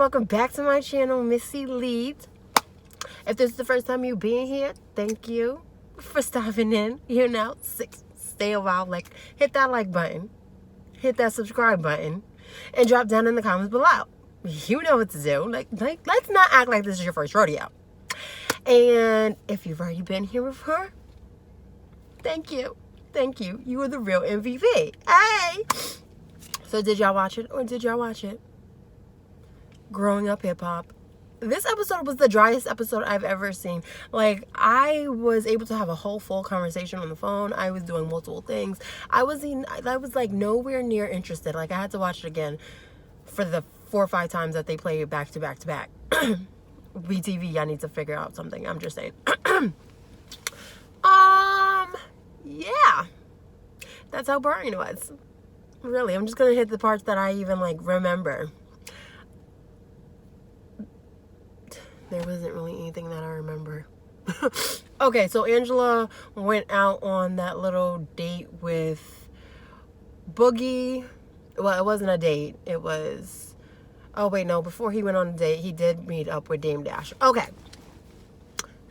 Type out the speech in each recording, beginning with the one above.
welcome back to my channel, Missy Leeds. If this is the first time you being here, thank you for stopping in. Stay a while, hit that like button, hit that subscribe button, and drop down in the comments below. You know what to do. Let's not act like this is your first rodeo. And if you've already been here before, thank you. You are the real MVP. Hey! So did y'all watch it or did y'all watch it? Growing Up Hip Hop. This episode was the driest episode I've ever seen. I was able to have a whole full conversation on the phone. I was doing multiple things. I was nowhere near interested. I had to watch it again for the 4 or 5 times that they play it back to back to back. BTV, I need to figure out something. I'm just saying. Yeah. That's how boring it was. Really, I'm just gonna hit the parts that I even remember. There wasn't really anything that I remember. Okay, so Angela went out on that little date with Boogie. Well, it wasn't a date. It was... Oh, wait, no. Before he went on a date, he did meet up with Dame Dash. Okay.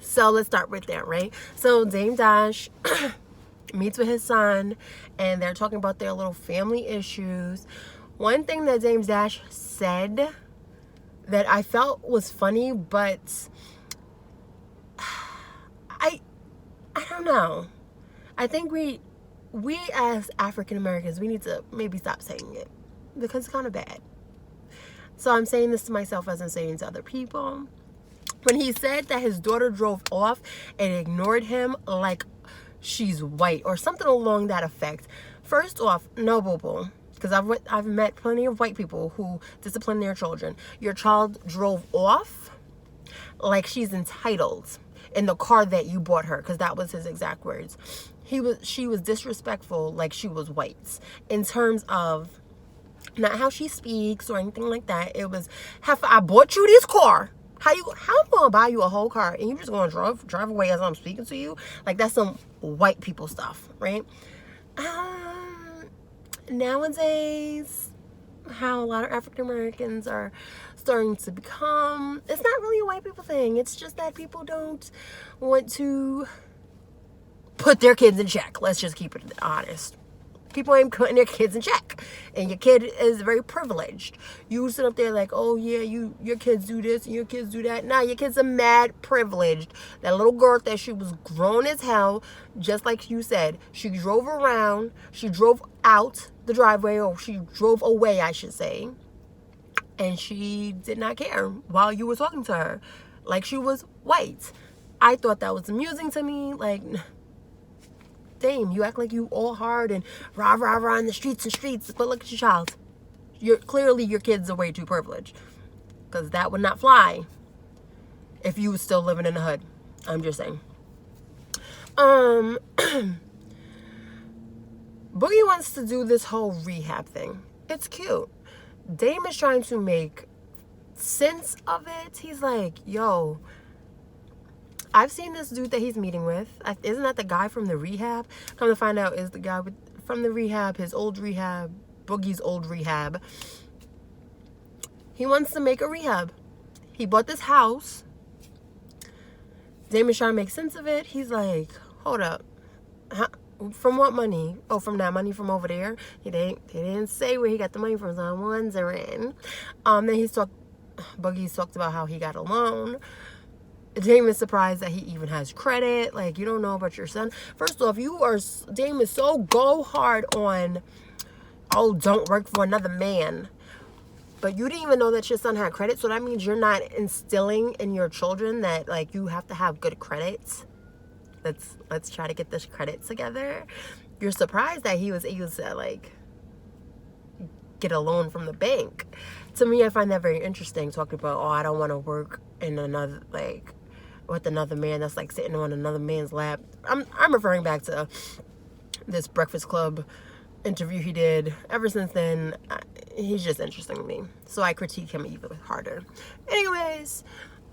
So let's start with that, right? So Dame Dash meets with his son, and they're talking about their little family issues. One thing that Dame Dash said that I felt was funny, but I don't know. I think we as African Americans, we need to maybe stop saying it because it's kind of bad. So I'm saying this to myself as I'm saying to other people. When he said that his daughter drove off and ignored him like she's white or something along that effect. First off, no boo-boo. Because I've met plenty of white people who discipline their children. Your child drove off like she's entitled in the car that you bought her, because that was his exact words. She was disrespectful like she was white in terms of not how she speaks or anything like that. It was, I bought you this car. How I'm gonna buy you a whole car and you just gonna drive away as I'm speaking to you? That's some white people stuff, right? Nowadays, how a lot of African Americans are starting to become, it's not really a white people thing. It's just that people don't want to put their kids in check. Let's just keep it honest. People ain't putting their kids in check. And your kid is very privileged. You sit up there oh yeah, your kids do this and your kids do that. Nah, your kids are mad privileged. That little girl that she was grown as hell, just like you said. She drove around. She drove out the driveway, or she drove away, I should say. And she did not care while you were talking to her. Like she was white. I thought that was amusing to me. Dame, you act like you all hard and rah in the streets, but look at your child. Clearly your kids are way too privileged, because that would not fly if you was still living in the hood. I'm just saying. Boogie wants to do this whole rehab thing. It's cute. Dame is trying to make sense of it. He's like, yo, I've seen this dude that he's meeting with. Isn't that the guy from the rehab? Come to find out, is the guy from the rehab, his old rehab, Boogie's old rehab. He wants to make a rehab. He bought this house. Dame is trying to make sense of it. He's like, hold up. From what money? Oh, from that money from over there? He didn't say where he got the money from, so I'm wondering. Then Boogie's talked about how he got a loan. Dame is surprised that he even has credit. You don't know about your son. First off, Dame is so go hard on, oh, don't work for another man. But you didn't even know that your son had credit. So that means you're not instilling in your children that, you have to have good credit. Let's try to get this credit together. You're surprised that he was able to, get a loan from the bank. To me, I find that very interesting, talking about, oh, I don't want to work in another, with another man that's sitting on another man's lap. I'm referring back to this Breakfast Club interview he did. Ever since then, he's just interesting to me, so I critique him even harder. Anyways,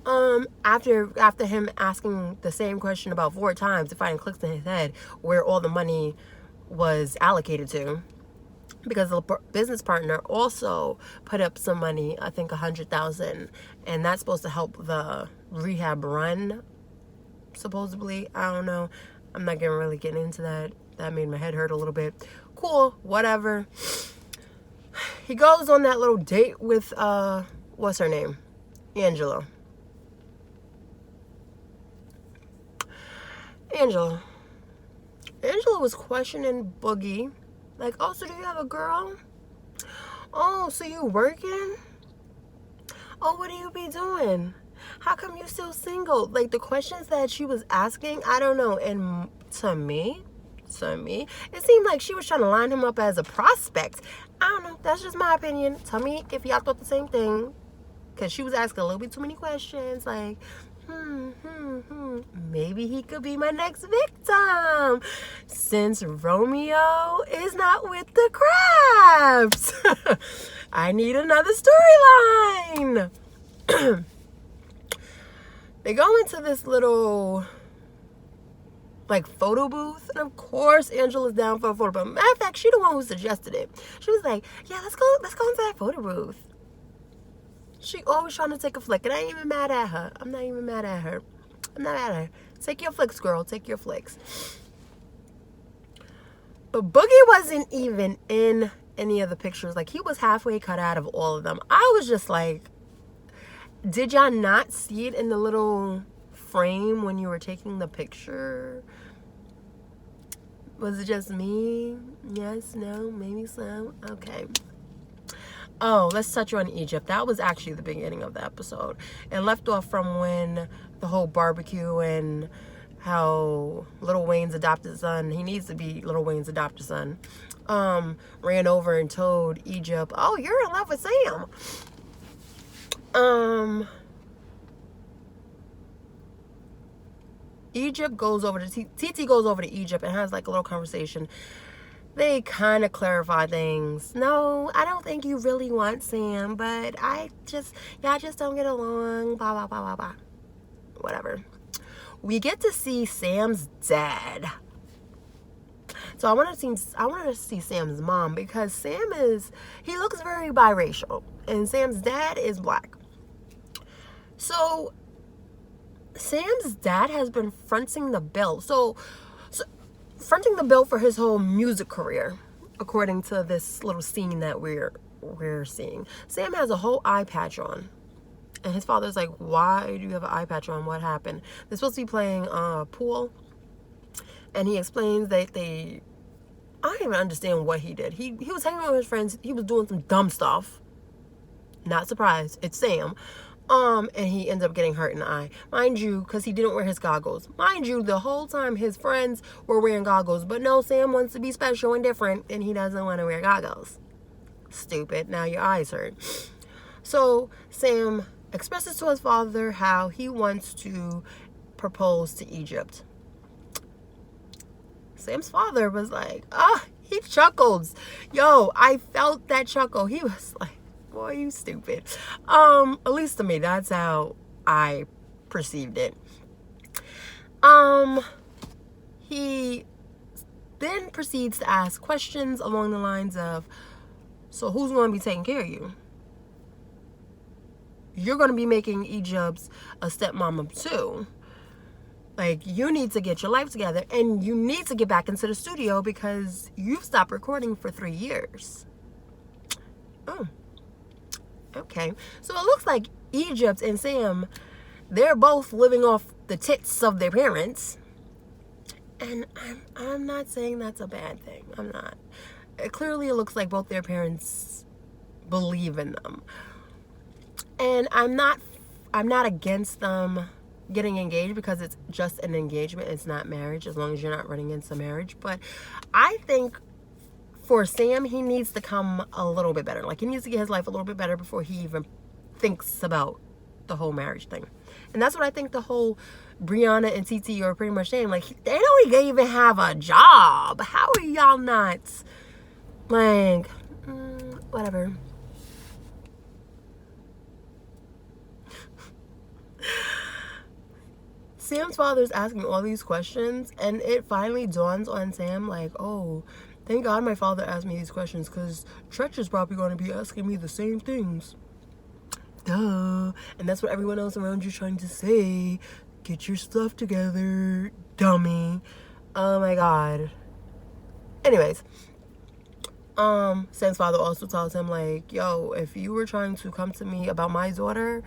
after him asking the same question about 4 times, it finally clicks in his head where all the money was allocated to. because the business partner also put up some money, I think 100,000, and that's supposed to help the rehab run, supposedly. I don't know. I'm not gonna really get into that. That made my head hurt a little bit. Cool, whatever. He goes on that little date with what's her name? Angela. Angela was questioning Boogie. Like, oh, so do you have a girl? Oh, so you working? Oh, what do you be doing? How come you still single? Like, the questions that she was asking, I don't know. And to me, it seemed like she was trying to line him up as a prospect. I don't know. That's just my opinion. Tell me if y'all thought the same thing. Because she was asking a little bit too many questions. Like, maybe he could be my next victim. Since Romeo is not with the crabs. I need another storyline. They go into this little like photo booth, and of course Angela's down for a photo booth. Matter of fact, she the one who suggested it. She was like, yeah, let's go into that photo booth. She always trying to take a flick, and I ain't even mad at her. I'm not even mad at her. I'm not mad at her. Take your flicks, girl. Take your flicks. But Boogie wasn't even in any of the pictures. Like, he was halfway cut out of all of them. I was just like, did y'all not see it in the little frame when you were taking the picture? Was it just me? Yes, no, maybe so. Okay. Oh, let's touch on Egypt. That was actually the beginning of the episode. It left off from when the whole barbecue and how Lil Wayne's adopted son, he needs to be Lil Wayne's adopted son, ran over and told Egypt, oh, you're in love with Sam. Egypt goes over to TT goes over to Egypt and has like a little conversation. They kind of clarify things. No, I don't think you really want Sam, but y'all just don't get along. Blah blah blah blah blah. Whatever. We get to see Sam's dad. So I wanted to see Sam's mom, because he looks very biracial, and Sam's dad is black. So Sam's dad has been fronting the bill. So fronting the bill for his whole music career, according to this little scene that we're seeing. Sam has a whole eye patch on. And his father's like, why do you have an eye patch on? What happened? They're supposed to be playing pool. And he explains that I don't even understand what he did. He was hanging out with his friends. He was doing some dumb stuff. Not surprised. It's Sam. And he ends up getting hurt in the eye. Mind you, because he didn't wear his goggles. Mind you, the whole time his friends were wearing goggles. But no, Sam wants to be special and different, and he doesn't want to wear goggles. Stupid. Now your eyes hurt. So Sam expresses to his father how he wants to propose to Egypt. Sam's father was like, he chuckles. Yo, I felt that chuckle. He was like, boy, you stupid. At least to me, that's how I perceived it. He then proceeds to ask questions along the lines of, so who's going to be taking care of you? You're going to be making Egypt a stepmama too. Like, you need to get your life together, and you need to get back into the studio because you've stopped recording for 3 years. Oh. Okay, so it looks like Egypt and Sam, they're both living off the tits of their parents. And I'm not saying that's a bad thing. I'm not. Clearly, it looks like both their parents believe in them. And I'm not against them getting engaged, because it's just an engagement. It's not marriage, as long as you're not running into marriage. But I think for Sam, he needs to come a little bit better. Like, he needs to get his life a little bit better before he even thinks about the whole marriage thing. And that's what I think the whole Brianna and TT are pretty much saying. Like, they don't even have a job. How are y'all not? Like, whatever. Sam's father's asking all these questions, and it finally dawns on Sam, like, oh, Thank God my father asked me these questions, because Tretch is probably going to be asking me the same things. Duh. And that's what everyone else around you is trying to say. Get your stuff together, dummy. Oh my God. Anyways, Sam's father also tells him, like, yo, if you were trying to come to me about my daughter,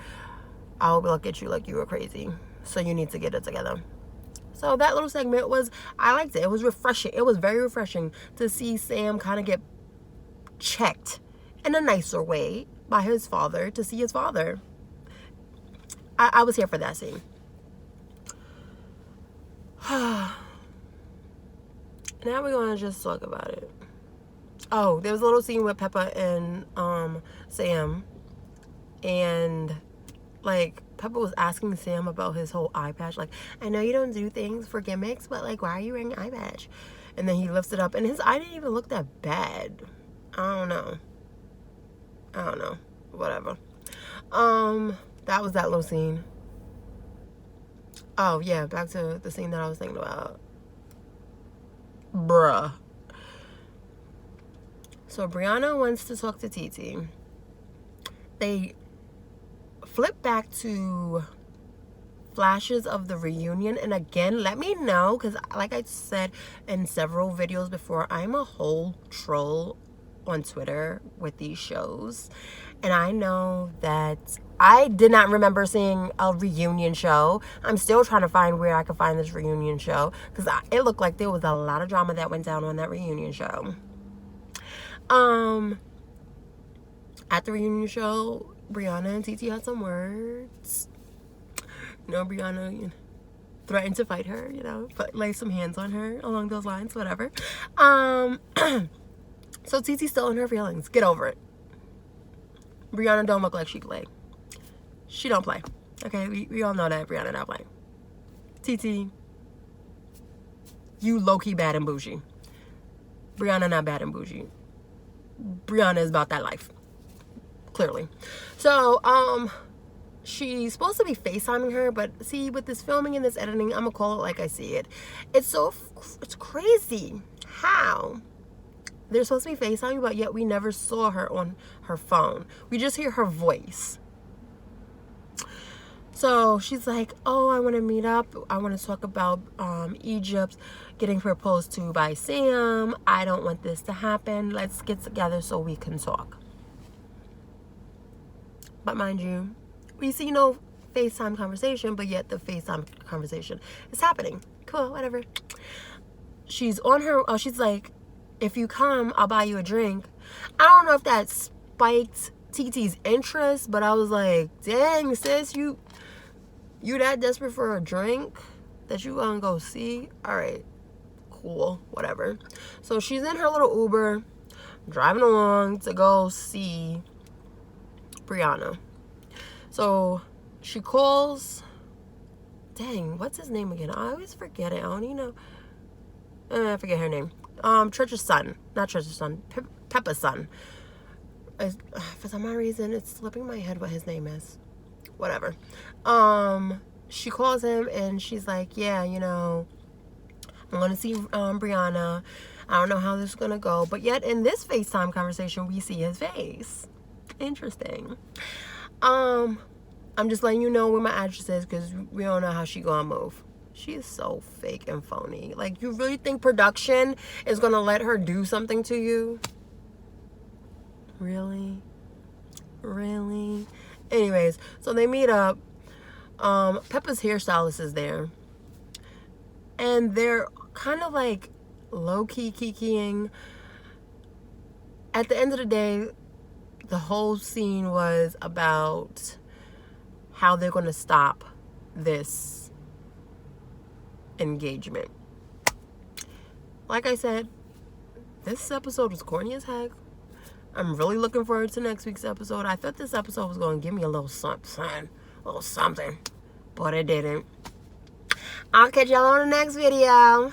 I'll look at you like you were crazy. So you need to get it together. So that little segment I liked it. It was refreshing. It was very refreshing to see Sam kind of get checked in a nicer way by his father, to see his father. I was here for that scene. Now we're going to just talk about it. Oh, there was a little scene with Peppa and Sam. And, like, Peppa was asking Sam about his whole eye patch. Like, I know you don't do things for gimmicks, but, like, why are you wearing an eye patch? And then he lifts it up, and his eye didn't even look that bad. I don't know. Whatever. That was that little scene. Oh, yeah, back to the scene that I was thinking about. Bruh. So Brianna wants to talk to Titi. They flip back to flashes of the reunion. And again, let me know, because like I said in several videos before, I'm a whole troll on Twitter with these shows. And I know that I did not remember seeing a reunion show. I'm still trying to find where I could find this reunion show, because it looked like there was a lot of drama that went down on that reunion show. At the reunion show, Brianna and Titi had some words. You know, Brianna threatened to fight her, but lay some hands on her along those lines, whatever. So Titi's still in her feelings. Get over it. Brianna don't look like she play. She don't play. Okay, we all know that Brianna not playing. Titi, you low-key bad and bougie. Brianna not bad and bougie. Brianna is about that life. Clearly. So, she's supposed to be FaceTiming her, but see, with this filming and this editing, I'm gonna call it like I see it. It's crazy. How? They're supposed to be FaceTiming, but yet we never saw her on her phone. We just hear her voice. So she's like, oh, I want to meet up. I want to talk about Egypt getting proposed to by Sam. I don't want this to happen. Let's get together so we can talk. But mind you, we see no FaceTime conversation, but yet the FaceTime conversation is happening. Cool, whatever. She's on her, she's like, if you come, I'll buy you a drink. I don't know if that spiked TT's interest, but I was like, dang, sis, you that desperate for a drink that you gonna go see? All right, cool, whatever. So she's in her little Uber, driving along to go see Brianna. So she calls, dang, what's his name again? I always forget it. I don't even know. I forget her name. Tretch's son. Not Tretch's son. Peppa's son. For some reason, it's slipping my head what his name is. Whatever. She calls him and she's like, yeah, I'm going to see Brianna. I don't know how this is going to go. But yet in this FaceTime conversation, we see his face. Interesting. I'm just letting you know where my address is, because we don't know how she going to move. She is so fake and phony. Like, you really think production is going to let her do something to you? Really? Really? Anyways, so they meet up. Peppa's hairstylist is there. And they're kind of like low-key kikiing. At the end of the day, the whole scene was about how they're going to stop this engagement. Like I said, this episode was corny as heck. I'm really looking forward to next week's episode. I thought this episode was going to give me a little something, but it didn't. I'll catch y'all on the next video.